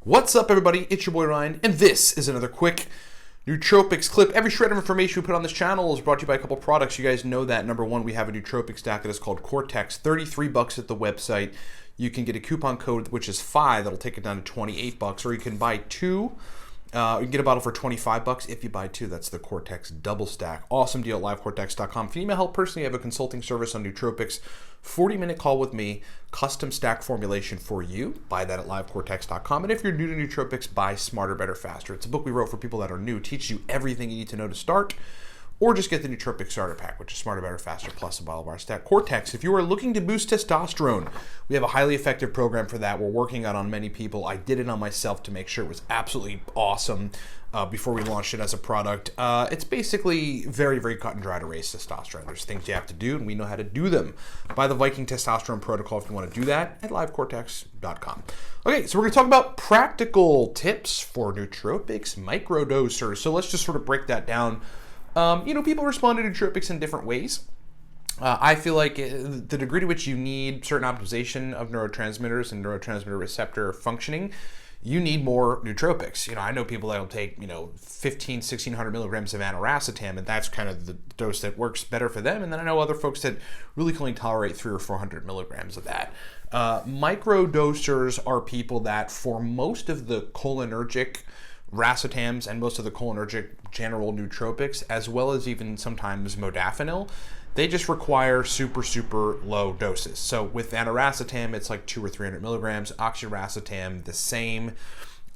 What's up, everybody? It's your boy Ryan, and this is another quick nootropics clip. Every shred of information we put on this channel is brought to you by a couple products. You guys know that. Number one, we have a nootropic stack that is called Cortex. 33 bucks at the website. You can get a coupon code, which is 5. That'll take it down to 28 bucks, or you can buy 2. You can get a bottle for 25 bucks if you buy 2. That's the Cortex double stack. Awesome deal at livecortex.com. If you need my help personally, I have a consulting service on nootropics. 40-minute call with me, custom stack formulation for you. Buy that at livecortex.com. And if you're new to nootropics, buy Smarter, Better, Faster. It's a book we wrote for people that are new. It teaches you everything you need to know to start. Or just get the Nootropics Starter Pack, which is Smarter, Better, Faster, plus a bottle of our stack. Cortex, if you are looking to boost testosterone, we have a highly effective program for that. We're working out on many people. I did it on myself to make sure it was absolutely awesome before we launched it as a product. It's basically very, very cut and dry to raise testosterone. There's things you have to do, and we know how to do them. Buy the Viking Testosterone Protocol if you want to do that at livecortex.com. Okay, so we're going to talk about practical tips for nootropics microdosers. So let's just sort of break that down. People respond to nootropics in different ways. I feel like the degree to which you need certain optimization of neurotransmitters and neurotransmitter receptor functioning, you need more nootropics. I know people that will take, 1,1600 milligrams of aniracetam, and that's kind of the dose that works better for them. And then I know other folks that really can only tolerate 300 or 400 milligrams of that. Microdosers are people that, for most of the cholinergic racetams and most of the cholinergic general nootropics, as well as even sometimes modafinil, they just require super, super low doses. So with aniracetam, it's like 200 or 300 milligrams. Oxiracetam, the same.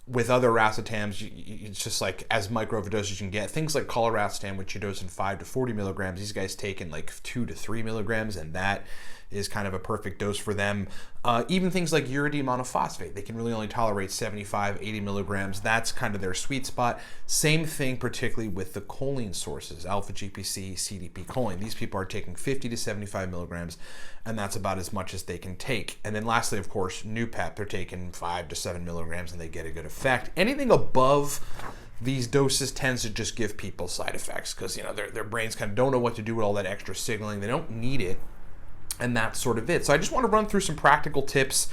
With other racetams, it's just like as micro of a dose as you can get. Things like coliracetam, which you dose in 5 to 40 milligrams, these guys take in like 2 to 3 milligrams, and that is kind of a perfect dose for them. Even things like uridine monophosphate, they can really only tolerate 75, 80 milligrams. That's kind of their sweet spot. Same thing, particularly with the choline sources, alpha GPC, CDP choline. These people are taking 50 to 75 milligrams, and that's about as much as they can take. And then lastly, of course, Noopep, they're taking 5 to 7 milligrams, and they get a good effect. Anything above these doses tends to just give people side effects because their brains kind of don't know what to do with all that extra signaling. They don't need it. And that's sort of it. So I just want to run through some practical tips.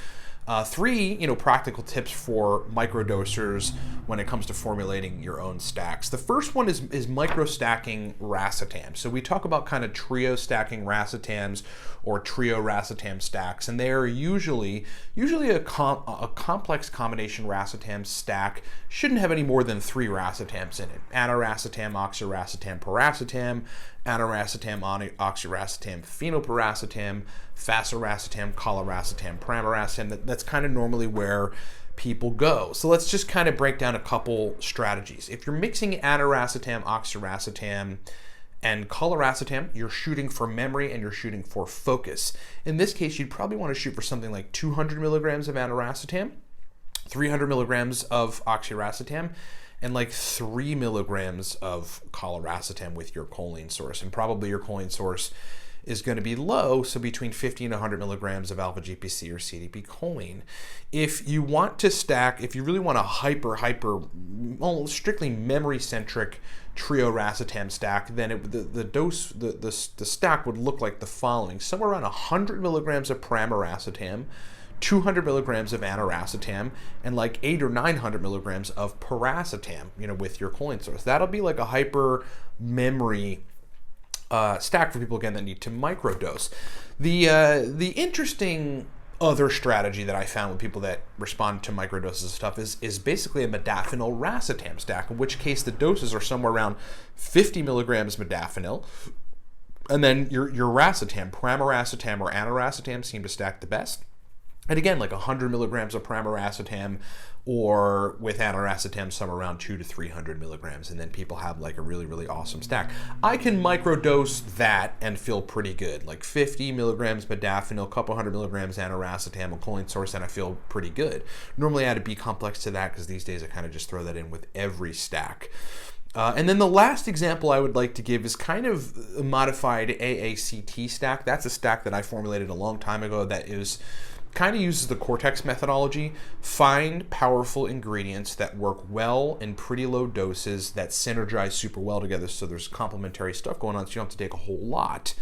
3 practical tips for microdosers when it comes to formulating your own stacks. The first one is microstacking racetam. So we talk about kind of trio stacking racetams or trio racetam stacks, and they are usually a complex combination racetam stack shouldn't have any more than 3 racetams in it. Aniracetam, oxiracetam, piracetam, aniracetam, oxiracetam, phenylpiracetam, faciracetam, coliracetam, pramiracetam. That's kind of normally where people go. So let's just kind of break down a couple strategies. If you're mixing aniracetam, oxiracetam, and coliracetam, you're shooting for memory and you're shooting for focus. In this case, you'd probably want to shoot for something like 200 milligrams of aniracetam, 300 milligrams of oxiracetam, and like 3 milligrams of coliracetam with your choline source. And probably your choline source is going to be low, so between 50 and 100 milligrams of alpha GPC or CDP choline. If you want to stack, if you really want a strictly memory-centric trio racetam stack, then the stack would look like the following: somewhere around 100 milligrams of pramiracetam, 200 milligrams of aniracetam, and like 800 or 900 milligrams of piracetam, with your choline source. That'll be like a hyper memory stack for people, again, that need to microdose. The interesting other strategy that I found with people that respond to microdoses of stuff is basically a modafinil racetam stack, in which case the doses are somewhere around 50 milligrams modafinil, and then your racetam, pramiracetam or aniracetam seem to stack the best. And again, like 100 milligrams of pramiracetam, or with aniracetam, somewhere around 200 to 300 milligrams, and then people have like a really, really awesome stack. I can microdose that and feel pretty good, like 50 milligrams modafinil, a couple 100 milligrams aniracetam, a choline source, and I feel pretty good. Normally I add a B complex to that because these days I kind of just throw that in with every stack. And then the last example I would like to give is kind of a modified AACT stack. That's a stack that I formulated a long time ago that is kind of uses the Cortex methodology. Find powerful ingredients that work well in pretty low doses that synergize super well together, so there's complementary stuff going on, so you don't have to take a whole lot.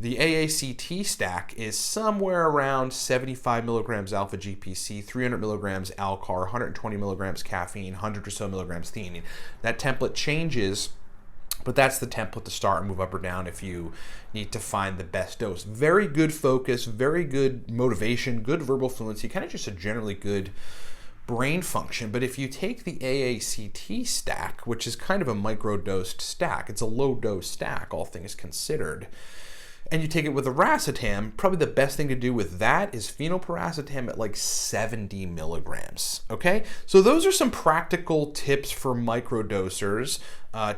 The AACT stack is somewhere around 75 milligrams alpha GPC, 300 milligrams Alcar, 120 milligrams caffeine, 100 or so milligrams theanine. That template changes, but that's the template to start and move up or down if you need to find the best dose. Very good focus, very good motivation, good verbal fluency, kind of just a generally good brain function. But if you take the AACT stack, which is kind of a microdosed stack, it's a low dose stack, all things considered, and you take it with a racetam, probably the best thing to do with that is phenylpiracetam at like 70 milligrams, okay? So those are some practical tips for microdosers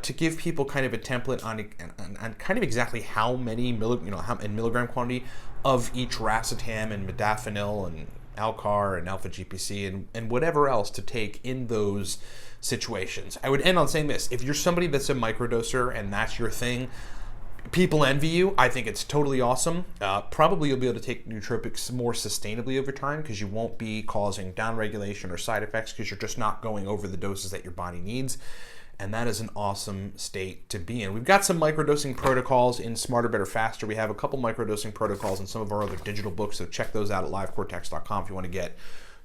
to give people kind of a template on kind of exactly how many in milligram quantity of each racetam and modafinil and Alcar and alpha GPC and whatever else to take in those situations. I would end on saying this: if you're somebody that's a microdoser and that's your thing, people envy you. I think it's totally awesome. Probably you'll be able to take nootropics more sustainably over time because you won't be causing downregulation or side effects because you're just not going over the doses that your body needs. And that is an awesome state to be in. We've got some microdosing protocols in Smarter, Better, Faster. We have a couple microdosing protocols in some of our other digital books, so check those out at livecortex.com if you want to get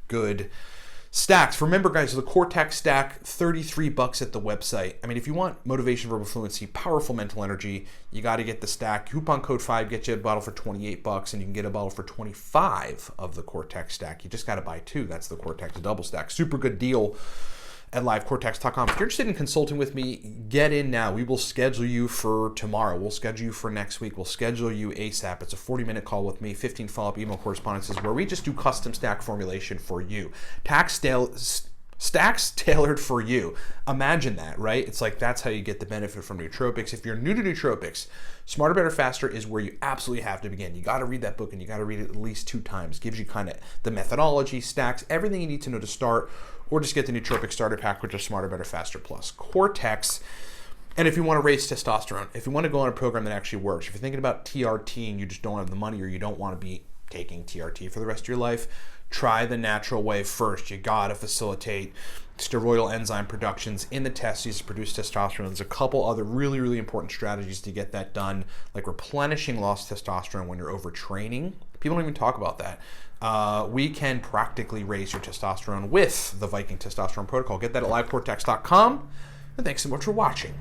good stacks. Remember, guys, the Cortex stack, $33 at the website. I mean, if you want motivation, verbal fluency, powerful mental energy, you got to get the stack. Coupon code 5 gets you a bottle for $28, and you can get a bottle for $25 of the Cortex stack. You just got to buy 2. That's the Cortex double stack. Super good deal at livecortex.com. If you're interested in consulting with me, get in now. We will schedule you for tomorrow. We'll schedule you for next week. We'll schedule you ASAP. It's a 40-minute call with me, 15 follow-up email correspondences where we just do custom stack formulation for you. Stacks tailored for you. Imagine that, right? It's like that's how you get the benefit from nootropics. If you're new to nootropics, Smarter, Better, Faster is where you absolutely have to begin. You got to read that book, and you got to read it at least 2 times. Gives you kind of the methodology, stacks, everything you need to know to start, or just get the Nootropic Starter Pack, which is Smarter, Better, Faster Plus Cortex. And if you want to raise testosterone, if you want to go on a program that actually works, if you're thinking about TRT and you just don't have the money or you don't want to be taking TRT for the rest of your life, try the natural way first. You got to facilitate steroidal enzyme productions in the testes to produce testosterone. There's a couple other really, really important strategies to get that done, like replenishing lost testosterone when you're overtraining. People don't even talk about that. We can practically raise your testosterone with the Viking Testosterone Protocol. Get that at livecortex.com. And thanks so much for watching.